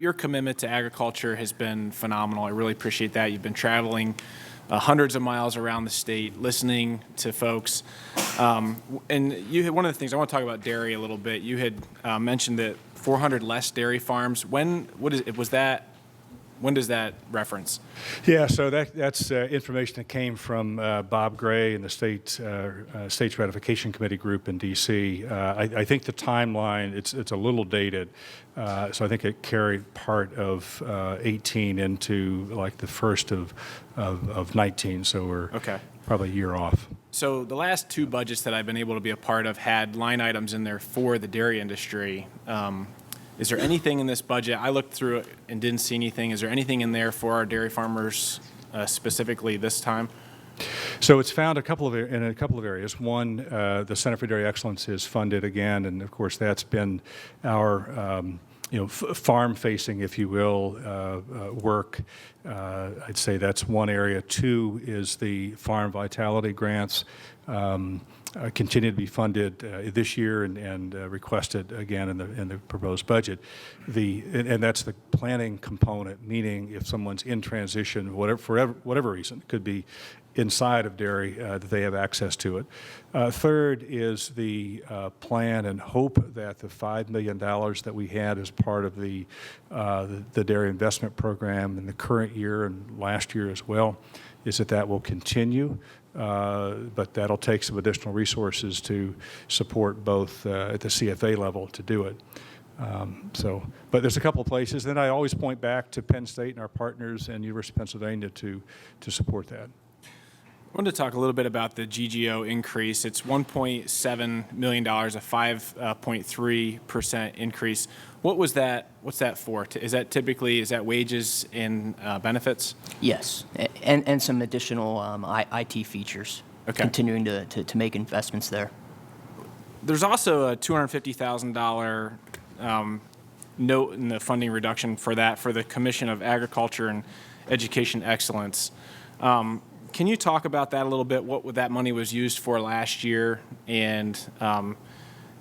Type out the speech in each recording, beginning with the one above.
your commitment to agriculture has been phenomenal. I really appreciate that. You've been traveling hundreds of miles around the state, listening to folks. And you had, one of the things I want to talk about dairy a little bit. You had mentioned that 400 less dairy farms. When does that reference? Yeah, so that's information that came from Bob Gray and the State's Ratification Committee group in D.C. I think the timeline, it's a little dated, so I think it carried part of 18 into like the first of 19, so we're probably a year off. So the last two budgets that I've been able to be a part of had line items in there for the dairy industry. Is there anything in this budget? I looked through it and didn't see anything. Is there anything in there for our dairy farmers specifically this time? So it's found in a couple of areas. One, the Center for Dairy Excellence is funded again, and of course that's been our farm-facing, if you will, work. I'd say that's one area. Two is the farm vitality grants. Continue to be funded this year and requested again in the proposed budget. And that's the planning component, meaning if someone's in transition, for whatever reason, it could be inside of dairy, that they have access to it. Third is the plan and hope that the $5 million that we had as part of the dairy investment program in the current year and last year as well, is that will continue. But that'll take some additional resources to support both at the CFA level to do it. But there's a couple of places. Then I always point back to Penn State and our partners and University of Pennsylvania to support that. I wanted to talk a little bit about the GGO increase. It's $1.7 million, a 5.3% increase. What's that for? Is that wages and benefits? Yes, and some additional IT features. Okay. Continuing to make investments there. There's also a $250,000 note in the funding reduction for the Commission of Agriculture and Education Excellence. Can you talk about that a little bit? What that money was used for last year, and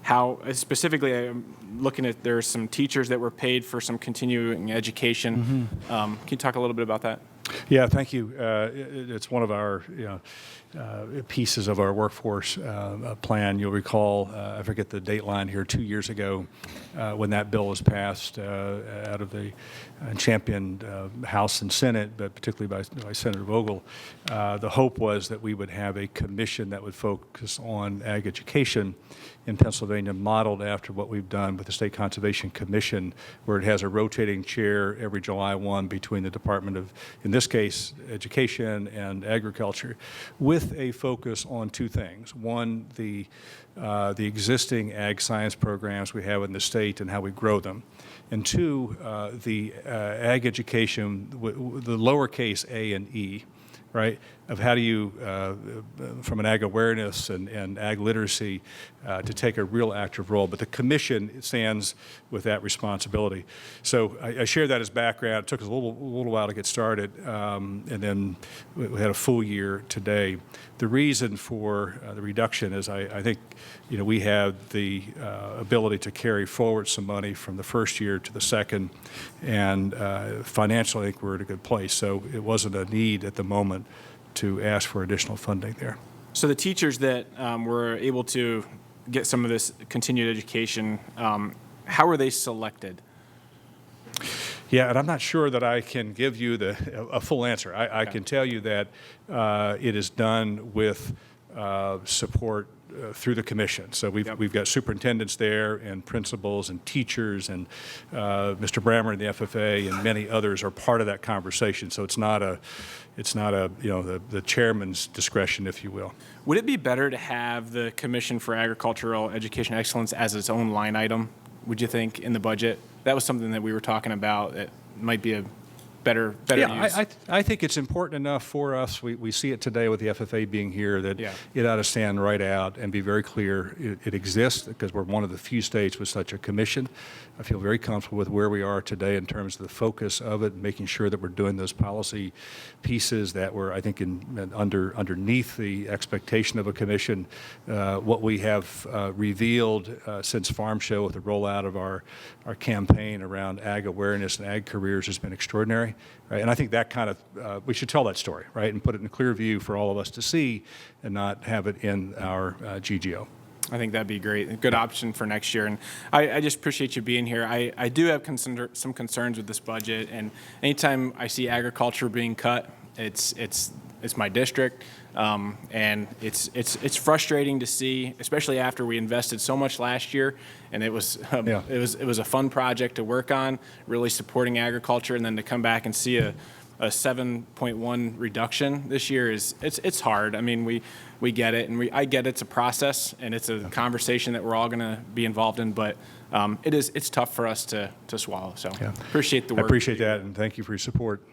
how specifically? I'm looking at there's some teachers that were paid for some continuing education. Can you talk a little bit about that? Yeah, thank you. It's one of our pieces of our workforce plan. You'll recall, I forget the date line here, 2 years ago when that bill was passed out of the championed House and Senate, but particularly by Senator Vogel. The hope was that we would have a commission that would focus on ag education in Pennsylvania, modeled after what we've done with the State Conservation Commission, where it has a rotating chair every July 1 between the Department of, in this case, Education and Agriculture, with a focus on two things. One, the existing ag science programs we have in the state and how we grow them. And two, the ag education, the lowercase a and e, right, of how do you, from an ag awareness and ag literacy, to take a real active role. But the commission stands with that responsibility. So I share that as background. It took us a little while to get started, and then we had a full year today. The reason for the reduction is I think we have the ability to carry forward some money from the first year to the second, and financially I think we're in a good place. So it wasn't a need at the moment to ask for additional funding there. So the teachers that were able to get some of this continued education, how were they selected? Yeah, and I'm not sure that I can give you a full answer. I can tell you that it is done with support through the commission. So we've got superintendents there and principals and teachers and Mr. Brammer and the FFA and many others are part of that conversation. So it's not the chairman's discretion, if you will. Would it be better to have the Commission for Agricultural Education Excellence as its own line item, would you think, in the budget? That was something that we were talking about. It might be better Yeah, use. I think it's important enough for us. We see it today with the FFA being here that Yeah. it ought to stand right out and be very clear it exists because we're one of the few states with such a commission. I feel very comfortable with where we are today in terms of the focus of it, making sure that we're doing those policy pieces that were, I think, underneath the expectation of a commission. What we have revealed since Farm Show with the rollout of our campaign around ag awareness and ag careers has been extraordinary, right? And I think that kind of, we should tell that story, right, and put it in clear view for all of us to see and not have it in our GGO. I think that'd be great. A good option for next year. And I just appreciate you being here. I do have some concerns with this budget. And anytime I see agriculture being cut, it's my district. And it's frustrating to see, especially after we invested so much last year. And it was a fun project to work on, really supporting agriculture. And then to come back and see a 7.1 reduction this year it's hard. I mean, we get it, and I get it's a process and it's a conversation that we're all going to be involved in, but it's tough for us to swallow. So appreciate the work. I appreciate that, and thank you for your support.